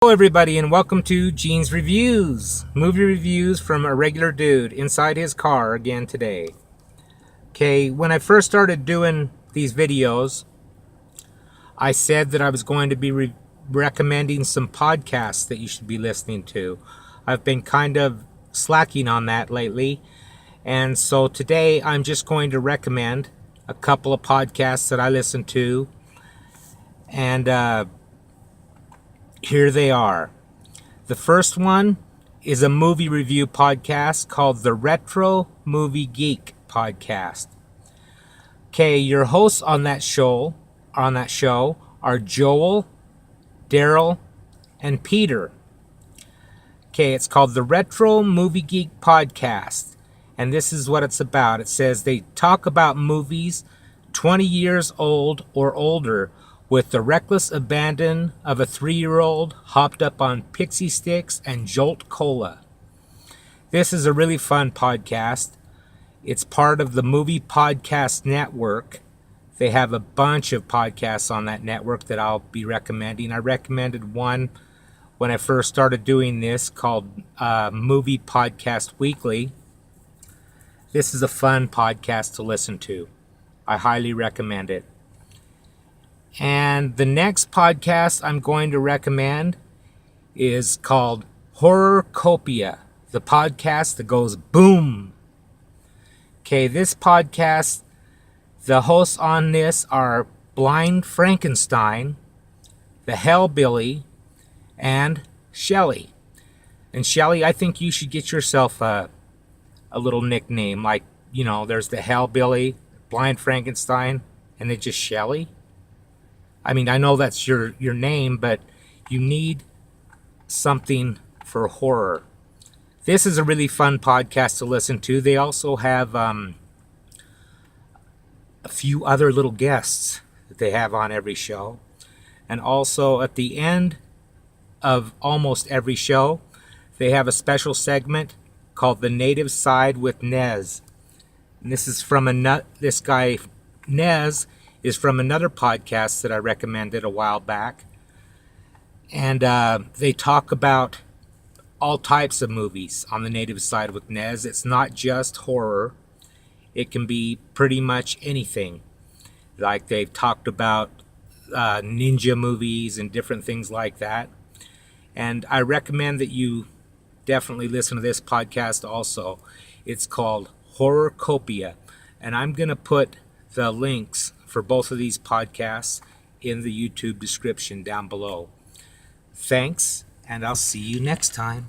Hello everybody and welcome to Gene's Reviews. Movie reviews from a regular dude inside his car again today. Okay, when I first started doing these videos, I said that I was going to be recommending some podcasts that you should be listening to. I've been kind of slacking on that lately, and so today I'm just going to recommend a couple of podcasts that I listen to, and here they are. The first one is a movie review podcast called the Retro Movie Geek Podcast. Okay, your hosts on that show are Joel, Daryl, and Peter. Okay, it's called the Retro Movie Geek Podcast, and this is what it's about. It says they talk about movies 20 years old or older with the reckless abandon of a 3-year-old hopped up on Pixie Sticks and Jolt Cola. This is a really fun podcast. It's part of the Movie Podcast Network. They have a bunch of podcasts on that network that I'll be recommending. I recommended one when I first started doing this called Movie Podcast Weekly. This is a fun podcast to listen to. I highly recommend it. And the next podcast I'm going to recommend is called Horrorcopia, the podcast that goes boom. Okay, this podcast, the hosts on this are Blind Frankenstein, the Hellbilly, and Shelly. And Shelly, I think you should get yourself a little nickname. Like, you know, there's the Hellbilly, Blind Frankenstein, and then just Shelly. I mean, I know that's your name, but you need something for horror. This is a really fun podcast to listen to. They also have a few other little guests that they have on every show. And also at the end of almost every show, they have a special segment called The Native Side with Nez. And this is from this guy, Nez, is from another podcast that I recommended a while back. And they talk about all types of movies on The Native Side with Nez. It's not just horror. It can be pretty much anything. Like they've talked about ninja movies and different things like that. And I recommend that you definitely listen to this podcast also. It's called Horrorcopia. And I'm going to put the links for both of these podcasts in the YouTube description down below. Thanks, and I'll see you next time.